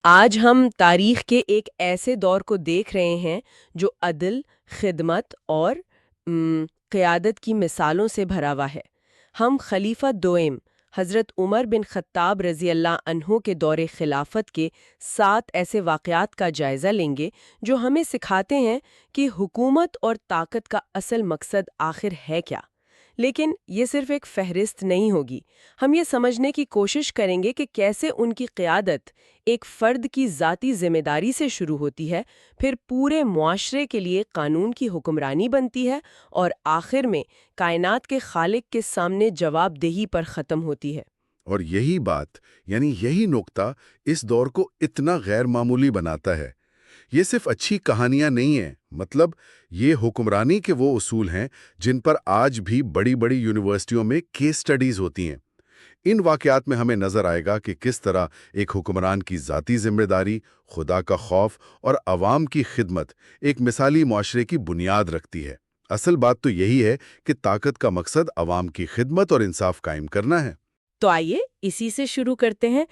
آج ہم تاریخ کے ایک ایسے دور کو دیکھ رہے ہیں جو عدل، خدمت اور قیادت کی مثالوں سے بھرا ہوا ہے۔ ہم خلیفہ دوئم حضرت عمر بن خطاب رضی اللہ عنہ کے دور خلافت کے 7 ایسے واقعات کا جائزہ لیں گے جو ہمیں سکھاتے ہیں کہ حکومت اور طاقت کا اصل مقصد آخر ہے کیا۔ لیکن یہ صرف ایک فہرست نہیں ہوگی، ہم یہ سمجھنے کی کوشش کریں گے کہ کیسے ان کی قیادت ایک فرد کی ذاتی ذمہ داری سے شروع ہوتی ہے، پھر پورے معاشرے کے لیے قانون کی حکمرانی بنتی ہے اور آخر میں کائنات کے خالق کے سامنے جواب دہی پر ختم ہوتی ہے۔ اور یہی بات، یعنی یہی نقطہ اس دور کو اتنا غیر معمولی بناتا ہے۔ یہ صرف اچھی کہانیاں نہیں ہیں، مطلب یہ حکمرانی کے وہ اصول ہیں جن پر آج بھی بڑی بڑی یونیورسٹیوں میں کیس سٹڈیز ہوتی ہیں۔ ان واقعات میں ہمیں نظر آئے گا کہ کس طرح ایک حکمران کی ذاتی ذمہ داری، خدا کا خوف اور عوام کی خدمت ایک مثالی معاشرے کی بنیاد رکھتی ہے۔ اصل بات تو یہی ہے کہ طاقت کا مقصد عوام کی خدمت اور انصاف قائم کرنا ہے۔ تو آئیے اسی سے شروع کرتے ہیں۔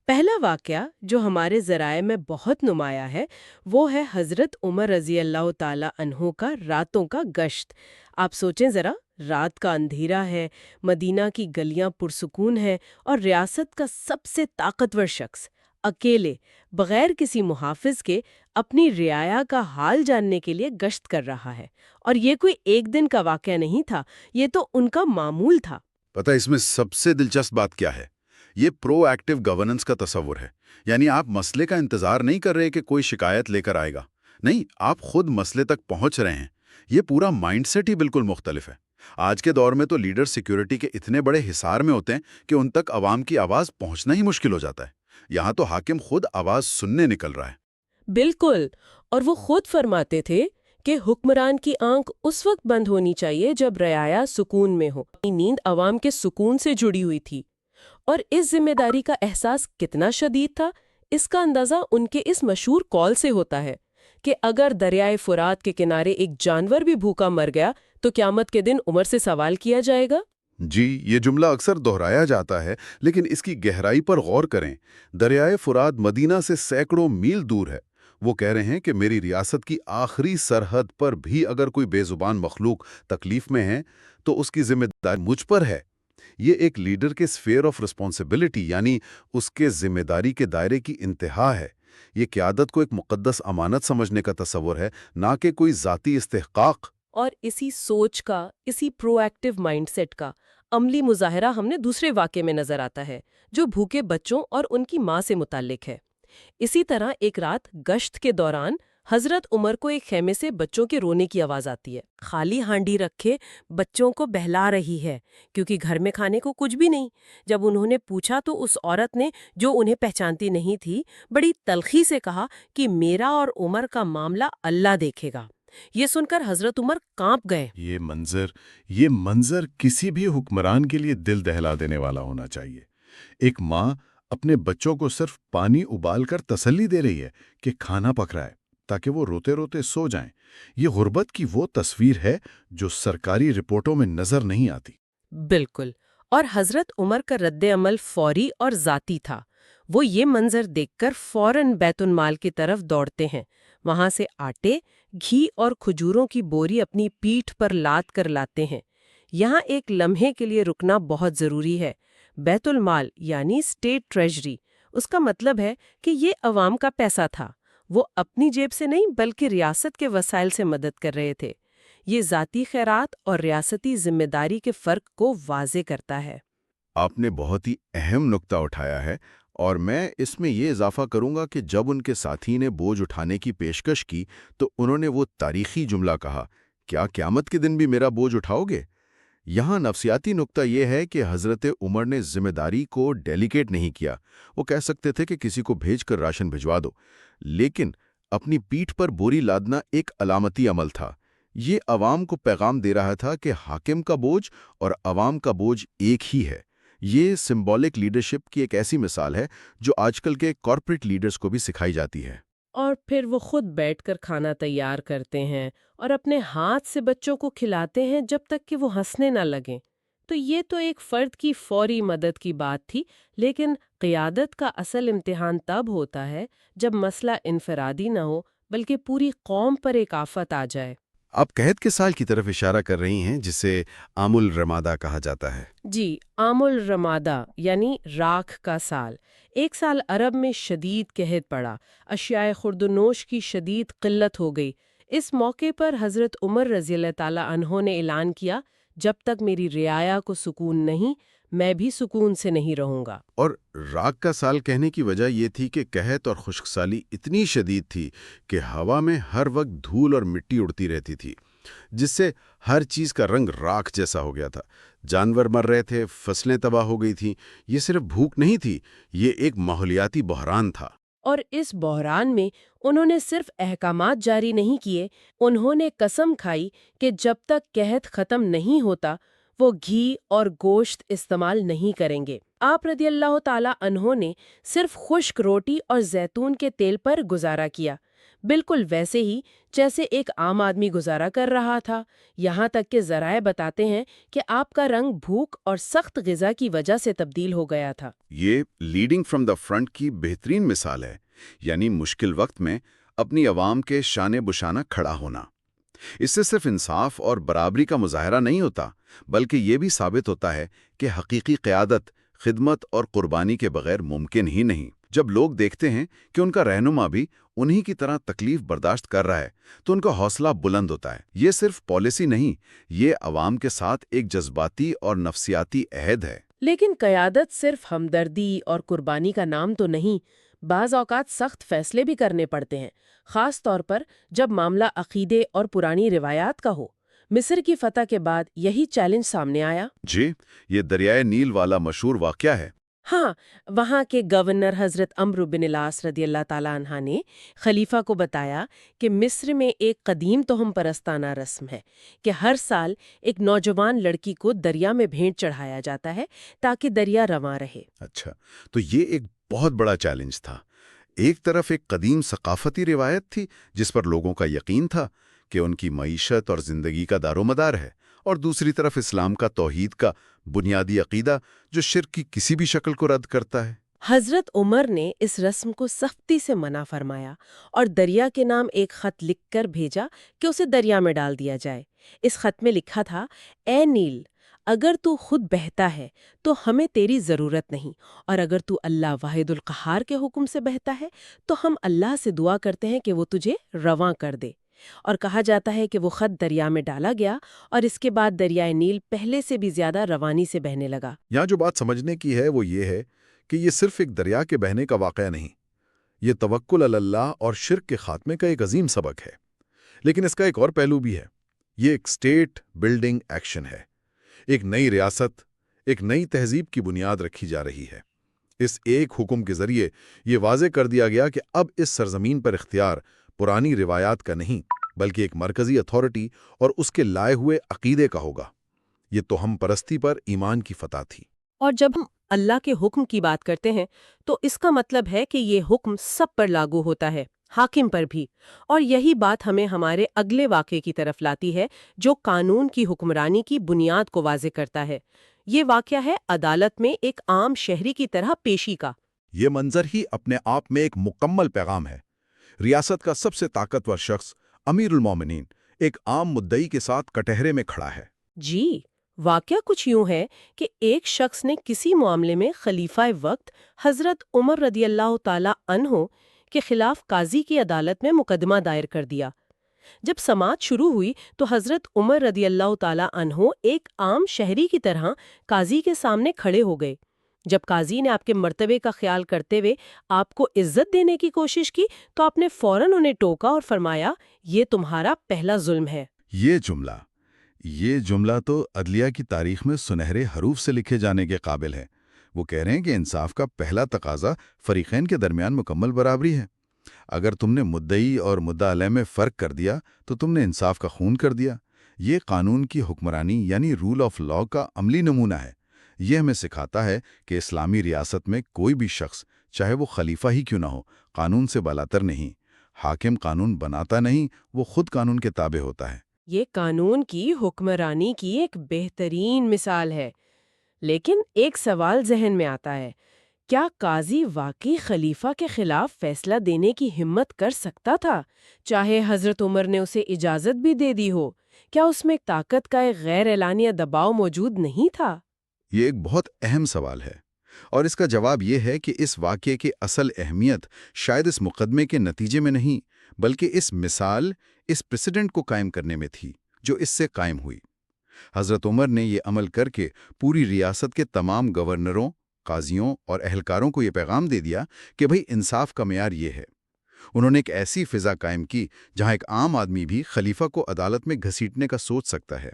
پہلا واقعہ جو ہمارے ذرائع میں بہت نمایاں ہے وہ ہے حضرت عمر رضی اللہ تعالی عنہ کا راتوں کا گشت۔ آپ سوچیں ذرا، رات کا اندھیرا ہے، مدینہ کی گلیاں پرسکون ہیں اور ریاست کا سب سے طاقتور شخص اکیلے بغیر کسی محافظ کے اپنی رعایا کا حال جاننے کے لیے گشت کر رہا ہے۔ اور یہ کوئی ایک دن کا واقعہ نہیں تھا، یہ تو ان کا معمول تھا۔ پتہ اس میں سب سے دلچسپ بات کیا ہے؟ یہ پرو ایکٹیو گورننس کا تصور ہے۔ یعنی آپ مسئلے کا انتظار نہیں کر رہے کہ کوئی شکایت لے کر آئے گا، نہیں، آپ خود مسئلے تک پہنچ رہے ہیں۔ یہ پورا مائنڈ سیٹ ہی بالکل مختلف ہے۔ آج کے دور میں تو لیڈر سیکیورٹی کے اتنے بڑے حصار میں ہوتے ہیں کہ ان تک عوام کی آواز پہنچنا ہی مشکل ہو جاتا ہے۔ یہاں تو حاکم خود آواز سننے نکل رہا ہے۔ بالکل، اور وہ خود فرماتے تھے کہ حکمران کی آنکھ اس وقت بند ہونی چاہیے جب رعایا سکون میں ہو۔ نیند عوام کے سکون سے جڑی ہوئی تھی، اور اس ذمہ داری کا احساس کتنا شدید تھا اس کا اندازہ ان کے اس مشہور قول سے ہوتا ہے کہ اگر دریائے فرات کے کنارے ایک جانور بھی بھوکا مر گیا تو قیامت کے دن عمر سے سوال کیا جائے گا۔ جی، یہ جملہ اکثر دہرایا جاتا ہے، لیکن اس کی گہرائی پر غور کریں۔ دریائے فرات مدینہ سے سینکڑوں میل دور ہے۔ وہ کہہ رہے ہیں کہ میری ریاست کی آخری سرحد پر بھی اگر کوئی بے زبان مخلوق تکلیف میں ہے تو اس کی ذمہ داری مجھ پر ہے۔ یہ ایک لیڈر کے اسفیئر آف رسپانسبلٹی، یعنی اس کے ذمہ داری کے دائرے کی انتہا ہے۔ یہ قیادت کو ایک مقدس امانت سمجھنے کا تصور ہے، نہ کہ کوئی ذاتی استحقاق۔ اور اسی سوچ کا، اسی پرو ایکٹیو مائنڈ سیٹ کا عملی مظاہرہ ہم نے دوسرے واقعے میں نظر آتا ہے جو بھوکے بچوں اور ان کی ماں سے متعلق ہے۔ اسی طرح ایک رات گشت کے دوران حضرت عمر کو ایک خیمے سے بچوں کے رونے کی آواز آتی ہے۔ خالی ہانڈی رکھے بچوں کو بہلا رہی ہے کیونکہ گھر میں کھانے کو کچھ بھی نہیں۔ جب انہوں نے پوچھا تو اس عورت نے، جو انہیں پہچانتی نہیں تھی، بڑی تلخی سے کہا کہ میرا اور عمر کا معاملہ اللہ دیکھے گا۔ یہ سن کر حضرت عمر کانپ گئے۔ یہ منظر کسی بھی حکمران کے لیے دل دہلا دینے والا ہونا چاہیے۔ ایک ماں اپنے بچوں کو صرف پانی ابال کر تسلی دے رہی ہے کہ کھانا پک رہا ہے تاکہ وہ روتے روتے سو جائیں۔ یہ غربت کی وہ تصویر ہے جو سرکاری رپورٹوں میں نظر نہیں آتی۔ بالکل، اور حضرت عمر کا رد عمل فوری اور ذاتی تھا۔ وہ یہ منظر دیکھ کر فوراً بیت المال کی طرف دوڑتے ہیں، وہاں سے آٹے، گھی اور کھجوروں کی بوری اپنی پیٹھ پر لاد کر لاتے ہیں۔ یہاں ایک لمحے کے لیے رکنا بہت ضروری ہے۔ بیت المال یعنی اسٹیٹ ٹریجری، اس کا مطلب ہے کہ یہ عوام کا پیسہ تھا۔ وہ اپنی جیب سے نہیں بلکہ ریاست کے وسائل سے مدد کر رہے تھے۔ یہ ذاتی خیرات اور ریاستی ذمہ داری کے فرق کو واضح کرتا ہے۔ آپ نے بہت ہی اہم نقطہ اٹھایا ہے، اور میں اس میں یہ اضافہ کروں گا کہ جب ان کے ساتھی نے بوجھ اٹھانے کی پیشکش کی تو انہوں نے وہ تاریخی جملہ کہا، کیا قیامت کے دن بھی میرا بوجھ اٹھاؤ گے؟ یہاں نفسیاتی نقطہ یہ ہے کہ حضرت عمر نے ذمہ داری کو ڈیلیگیٹ نہیں کیا۔ وہ کہہ سکتے تھے کہ کسی کو بھیج کر راشن بھجوا دو، لیکن اپنی پیٹھ پر بوری لادنا ایک علامتی عمل تھا۔ یہ عوام کو پیغام دے رہا تھا کہ حاکم کا بوجھ اور عوام کا بوجھ ایک ہی ہے۔ یہ سمبولک لیڈرشپ کی ایک ایسی مثال ہے جو آج کل کے کارپوریٹ لیڈرز کو بھی سکھائی جاتی ہے۔ اور پھر وہ خود بیٹھ کر کھانا تیار کرتے ہیں اور اپنے ہاتھ سے بچوں کو کھلاتے ہیں جب تک کہ وہ ہنسنے نہ لگیں۔ تو یہ تو ایک فرد کی فوری مدد کی بات تھی، لیکن قیادت کا اصل امتحان تب ہوتا ہے جب مسئلہ انفرادی نہ ہو بلکہ پوری قوم پر ایک آفت آ جائے۔ آپ قحط کے سال کی طرف اشارہ کر رہی ہیں جسے عام الرمادہ کہا جاتا ہے۔ جی، عام الرمادہ یعنی راکھ کا سال۔ ایک سال عرب میں شدید قحط پڑا، اشیاء خورد و نوش کی شدید قلت ہو گئی۔ اس موقع پر حضرت عمر رضی اللہ تعالی عنہ نے اعلان کیا، جب تک میری رعایا کو سکون نہیں، میں بھی سکون سے نہیں رہوں گا۔ اور راک کا سال کہنے کی وجہ یہ تھی کہ قحط اور خشک سالی اتنی شدید تھی کہ ہوا میں ہر وقت دھول اور مٹی اڑتی رہتی تھی، جس سے ہر چیز کا رنگ راکھ جیسا ہو گیا تھا۔ جانور مر رہے تھے، فصلیں تباہ ہو گئی تھیں۔ یہ صرف بھوک نہیں تھی، یہ ایک ماحولیاتی بحران تھا۔ اور اس بحران میں انہوں نے صرف احکامات جاری نہیں کیے، انہوں نے قسم کھائی کہ جب تک قحط ختم نہیں ہوتا وہ گھی اور گوشت استعمال نہیں کریں گے۔ آپ رضی اللہ تعالی عنہ نے صرف خشک روٹی اور زیتون کے تیل پر گزارا کیا، بالکل ویسے ہی جیسے ایک عام آدمی گزارا کر رہا تھا، یہاں تک کہ ذرائع بتاتے ہیں کہ آپ کا رنگ بھوک اور سخت غذا کی وجہ سے تبدیل ہو گیا تھا۔ یہ لیڈنگ فرام دا فرنٹ کی بہترین مثال ہے، یعنی مشکل وقت میں اپنی عوام کے شانے بشانہ کھڑا ہونا۔ اس سے صرف انصاف اور برابری کا مظاہرہ نہیں ہوتا، بلکہ یہ بھی ثابت ہوتا ہے کہ حقیقی قیادت خدمت اور قربانی کے بغیر ممکن ہی نہیں۔ جب لوگ دیکھتے ہیں کہ ان کا رہنما بھی انہی کی طرح تکلیف برداشت کر رہا ہے تو ان کا حوصلہ بلند ہوتا ہے۔ یہ صرف پالیسی نہیں، یہ عوام کے ساتھ ایک جذباتی اور نفسیاتی عہد ہے۔ لیکن قیادت صرف ہمدردی اور قربانی کا نام تو نہیں، بعض اوقات سخت فیصلے بھی کرنے پڑتے ہیں، خاص طور پر جب معاملہ عقیدے اور پرانی روایات کا ہو۔ مصر کی فتح کے بعد یہی چیلنج سامنے آیا۔ جی، یہ دریائے نیل والا مشہور واقعہ ہے۔ ہاں، وہاں کے گورنر حضرت عمرو بن العاص رضی اللہ تعالیٰ عنہ نے خلیفہ کو بتایا کہ مصر میں ایک قدیم توہم پرستانہ رسم ہے کہ ہر سال ایک نوجوان لڑکی کو دریا میں بھینٹ چڑھایا جاتا ہے تاکہ دریا رواں رہے۔ اچھا، تو یہ ایک بہت بڑا چیلنج تھا۔ ایک طرف ایک قدیم ثقافتی روایت تھی جس پر لوگوں کا یقین تھا کہ ان کی معیشت اور زندگی کا دار و مدار ہے، اور دوسری طرف اسلام کا توحید کا بنیادی عقیدہ جو شرک کی کسی بھی شکل کو رد کرتا ہے۔ حضرت عمر نے اس رسم کو سختی سے منع فرمایا اور دریا کے نام ایک خط لکھ کر بھیجا کہ اسے دریا میں ڈال دیا جائے۔ اس خط میں لکھا تھا، اے نیل، اگر تو خود بہتا ہے تو ہمیں تیری ضرورت نہیں، اور اگر تو اللہ واحد القہار کے حکم سے بہتا ہے تو ہم اللہ سے دعا کرتے ہیں کہ وہ تجھے رواں کر دے۔ اور کہا جاتا ہے کہ وہ خط دریا میں ڈالا گیا اور اس کے بعد دریائے نیل پہلے سے بھی زیادہ روانی سے بہنے لگا۔ یہاں جو بات سمجھنے کی ہے وہ یہ ہے کہ یہ صرف ایک دریا کے بہنے کا واقعہ نہیں، یہ توکل علی اللہ اور شرک کے خاتمے کا ایک عظیم سبق ہے۔ لیکن اس کا ایک اور پہلو بھی ہے، یہ ایک اسٹیٹ بلڈنگ ایکشن ہے۔ ایک نئی ریاست، ایک نئی تہذیب کی بنیاد رکھی جا رہی ہے۔ اس ایک حکم کے ذریعے یہ واضح کر دیا گیا کہ اب اس سرزمین پر اختیار پرانی روایات کا نہیں بلکہ ایک مرکزی اتھارٹی اور اس کے لائے ہوئے عقیدے کا ہوگا۔ یہ توہم پرستی پر ایمان کی فتح تھی۔ اور جب ہم اللہ کے حکم کی بات کرتے ہیں تو اس کا مطلب ہے کہ یہ حکم سب پر لاگو ہوتا ہے، حاکم پر بھی۔ اور یہی بات ہمیں ہمارے اگلے واقعے کی طرف لاتی ہے جو قانون کی حکمرانی کی بنیاد کو واضح کرتا ہے۔ یہ واقعہ ہے عدالت میں ایک عام شہری کی طرح پیشی کا۔ یہ منظر ہی اپنے آپ میں ایک مکمل پیغام ہے۔ ریاست کا سب سے طاقتور شخص امیر المومنین ایک عام مدعی کے ساتھ کٹہرے میں کھڑا ہے۔ جی، واقعہ کچھ یوں ہے کہ ایک شخص نے کسی معاملے میں خلیفہ وقت حضرت عمر رضی اللہ تعالی عنہ کے خلاف قاضی کی عدالت میں مقدمہ دائر کر دیا۔ جب سماعت شروع ہوئی تو حضرت عمر رضی اللہ تعالی عنہ ایک عام شہری کی طرح قاضی کے سامنے کھڑے ہو گئے۔ جب قاضی نے آپ کے مرتبے کا خیال کرتے ہوئے آپ کو عزت دینے کی کوشش کی تو آپ نے فوراً انہیں ٹوکا اور فرمایا، یہ تمہارا پہلا ظلم ہے۔ یہ جملہ تو عدلیہ کی تاریخ میں سنہرے حروف سے لکھے جانے کے قابل ہے۔ وہ کہہ رہے ہیں کہ انصاف کا پہلا تقاضا فریقین کے درمیان مکمل برابری ہے۔ اگر تم نے مدعی اور مدعا علیہ میں فرق کر دیا تو تم نے انصاف کا خون کر دیا۔ یہ قانون کی حکمرانی یعنی رول آف لاء کا عملی نمونہ ہے۔ یہ ہمیں سکھاتا ہے کہ اسلامی ریاست میں کوئی بھی شخص، چاہے وہ خلیفہ ہی کیوں نہ ہو، قانون سے بالاتر نہیں۔ حاکم قانون بناتا نہیں، وہ خود قانون کے تابع ہوتا ہے۔ یہ قانون کی حکمرانی کی ایک بہترین مثال ہے۔ لیکن ایک سوال ذہن میں آتا ہے، کیا قاضی واقعی خلیفہ کے خلاف فیصلہ دینے کی ہمت کر سکتا تھا، چاہے حضرت عمر نے اسے اجازت بھی دے دی ہو؟ کیا اس میں طاقت کا ایک غیر اعلانیہ دباؤ موجود نہیں تھا؟ یہ ایک بہت اہم سوال ہے، اور اس کا جواب یہ ہے کہ اس واقعے کی اصل اہمیت شاید اس مقدمے کے نتیجے میں نہیں، بلکہ اس مثال، اس پریسیڈنٹ کو قائم کرنے میں تھی، جو اس سے قائم ہوئی۔ حضرت عمر نے یہ عمل کر کے پوری ریاست کے تمام گورنروں، قاضیوں اور اہلکاروں کو یہ پیغام دے دیا کہ بھئی انصاف کا معیار یہ ہے۔ انہوں نے ایک ایسی فضا قائم کی جہاں ایک عام آدمی بھی خلیفہ کو عدالت میں گھسیٹنے کا سوچ سکتا ہے۔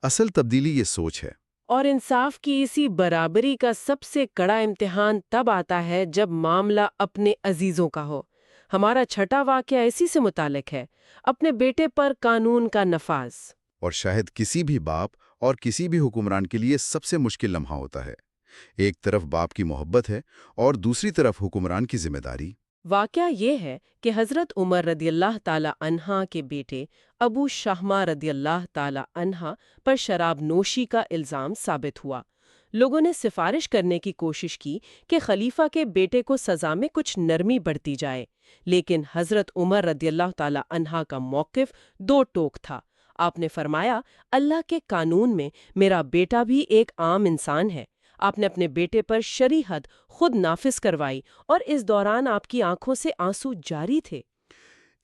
اصل تبدیلی یہ سوچ ہے۔ اور انصاف کی اسی برابری کا سب سے کڑا امتحان تب آتا ہے جب معاملہ اپنے عزیزوں کا ہو۔ ہمارا چھٹا واقعہ اسی سے متعلق ہے، اپنے بیٹے پر قانون کا نفاذ۔ اور شاید کسی بھی باپ اور کسی بھی حکمران کے لیے سب سے مشکل لمحہ ہوتا ہے۔ ایک طرف باپ کی محبت ہے اور دوسری طرف حکمران کی ذمہ داری۔ واقعہ یہ ہے کہ حضرت عمر رضی اللہ تعالی عنہ کے بیٹے ابو شہمہ رضی اللہ تعالی عنہ پر شراب نوشی کا الزام ثابت ہوا۔ لوگوں نے سفارش کرنے کی کوشش کی کہ خلیفہ کے بیٹے کو سزا میں کچھ نرمی برتی جائے، لیکن حضرت عمر رضی اللہ تعالی عنہ کا موقف دو ٹوک تھا۔ آپ نے فرمایا، اللہ کے قانون میں میرا بیٹا بھی ایک عام انسان ہے۔ آپ نے اپنے بیٹے پر شرعی حد خود نافذ کروائی، اور اس دوران آپ کی آنکھوں سے آنسو جاری تھے۔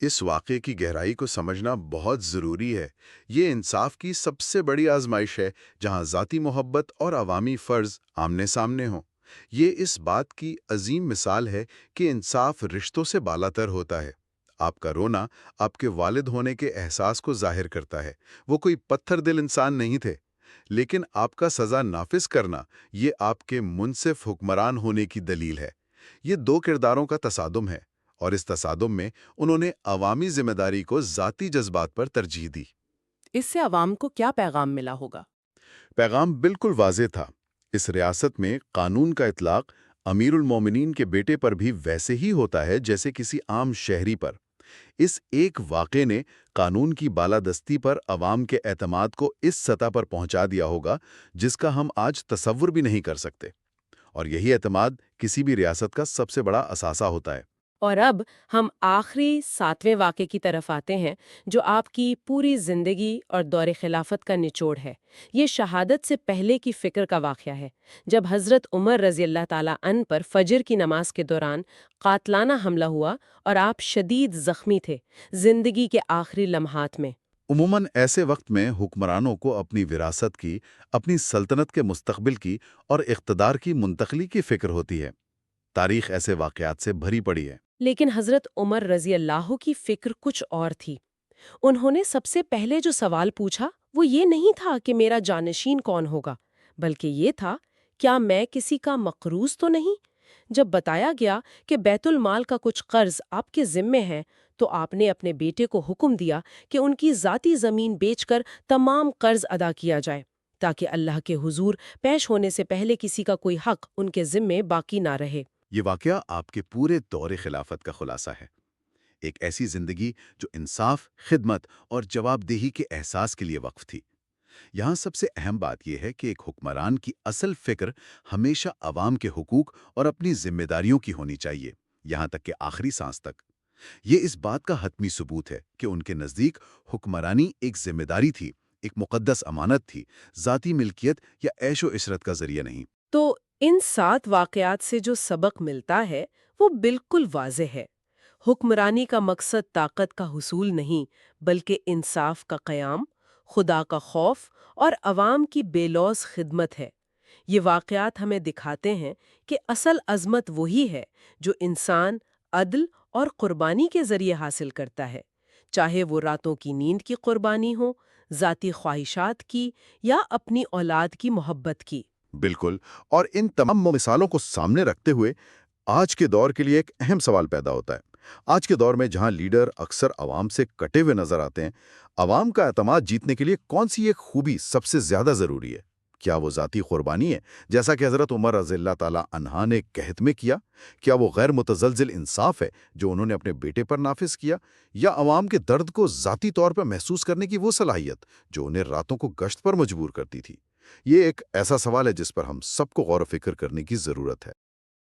اس واقعے کی گہرائی کو سمجھنا بہت ضروری ہے۔ یہ انصاف کی سب سے بڑی آزمائش ہے، جہاں ذاتی محبت اور عوامی فرض آمنے سامنے ہوں۔ یہ اس بات کی عظیم مثال ہے کہ انصاف رشتوں سے بالاتر ہوتا ہے۔ آپ کا رونا آپ کے والد ہونے کے احساس کو ظاہر کرتا ہے۔ وہ کوئی پتھر دل انسان نہیں تھے، لیکن آپ کا سزا نافذ کرنا، یہ آپ کے منصف حکمران ہونے کی دلیل ہے۔ یہ دو کرداروں کا تصادم ہے، اور اس تصادم میں انہوں نے عوامی ذمہ داری کو ذاتی جذبات پر ترجیح دی۔ اس سے عوام کو کیا پیغام ملا ہوگا؟ پیغام بالکل واضح تھا۔ اس ریاست میں قانون کا اطلاق امیر المومنین کے بیٹے پر بھی ویسے ہی ہوتا ہے جیسے کسی عام شہری پر۔ اس ایک واقعے نے قانون کی بالادستی پر عوام کے اعتماد کو اس سطح پر پہنچا دیا ہوگا جس کا ہم آج تصور بھی نہیں کر سکتے، اور یہی اعتماد کسی بھی ریاست کا سب سے بڑا اثاثہ ہوتا ہے۔ اور اب ہم آخری 7ویں واقعے کی طرف آتے ہیں، جو آپ کی پوری زندگی اور دور خلافت کا نچوڑ ہے۔ یہ شہادت سے پہلے کی فکر کا واقعہ ہے، جب حضرت عمر رضی اللہ تعالیٰ عنہ پر فجر کی نماز کے دوران قاتلانہ حملہ ہوا اور آپ شدید زخمی تھے، زندگی کے آخری لمحات میں۔ عموماً ایسے وقت میں حکمرانوں کو اپنی وراثت کی، اپنی سلطنت کے مستقبل کی اور اقتدار کی منتقلی کی فکر ہوتی ہے۔ تاریخ ایسے واقعات سے بھری پڑی ہے۔ لیکن حضرت عمر رضی اللہ کی فکر کچھ اور تھی۔ انہوں نے سب سے پہلے جو سوال پوچھا وہ یہ نہیں تھا کہ میرا جانشین کون ہوگا، بلکہ یہ تھا، کیا میں کسی کا مقروض تو نہیں؟ جب بتایا گیا کہ بیت المال کا کچھ قرض آپ کے ذمے ہے، تو آپ نے اپنے بیٹے کو حکم دیا کہ ان کی ذاتی زمین بیچ کر تمام قرض ادا کیا جائے، تاکہ اللہ کے حضور پیش ہونے سے پہلے کسی کا کوئی حق ان کے ذمے باقی نہ رہے۔ یہ واقعہ آپ کے پورے دور خلافت کا خلاصہ ہے۔ ایک ایسی زندگی جو انصاف، خدمت اور جواب دہی کے احساس کے لیے وقف تھی۔ یہاں سب سے اہم بات یہ ہے کہ ایک حکمران کی اصل فکر ہمیشہ عوام کے حقوق اور اپنی ذمہ داریوں کی ہونی چاہیے، یہاں تک کہ آخری سانس تک۔ یہ اس بات کا حتمی ثبوت ہے کہ ان کے نزدیک حکمرانی ایک ذمہ داری تھی، ایک مقدس امانت تھی، ذاتی ملکیت یا عیش و عشرت کا ذریعہ نہیں۔ تو ان 7 واقعات سے جو سبق ملتا ہے وہ بالکل واضح ہے۔ حکمرانی کا مقصد طاقت کا حصول نہیں، بلکہ انصاف کا قیام، خدا کا خوف اور عوام کی بے لوث خدمت ہے۔ یہ واقعات ہمیں دکھاتے ہیں کہ اصل عظمت وہی ہے جو انسان عدل اور قربانی کے ذریعے حاصل کرتا ہے، چاہے وہ راتوں کی نیند کی قربانی ہو، ذاتی خواہشات کی یا اپنی اولاد کی محبت کی۔ بالکل، اور ان تمام مثالوں کو سامنے رکھتے ہوئے آج کے دور کے لیے ایک اہم سوال پیدا ہوتا ہے۔ آج کے دور میں جہاں لیڈر اکثر عوام سے کٹے ہوئے نظر آتے ہیں، عوام کا اعتماد جیتنے کے لیے کون سی ایک خوبی سب سے زیادہ ضروری ہے؟ کیا وہ ذاتی قربانی ہے، جیسا کہ حضرت عمر رضی اللہ تعالیٰ عنہ نے قحط میں کیا؟ کیا وہ غیر متزلزل انصاف ہے جو انہوں نے اپنے بیٹے پر نافذ کیا؟ یا عوام کے درد کو ذاتی طور پر محسوس کرنے کی وہ صلاحیت جو انہیں راتوں کو گشت پر مجبور کرتی تھی؟ یہ ایک ایسا سوال ہے جس پر ہم سب کو غور و فکر کرنے کی ضرورت ہے۔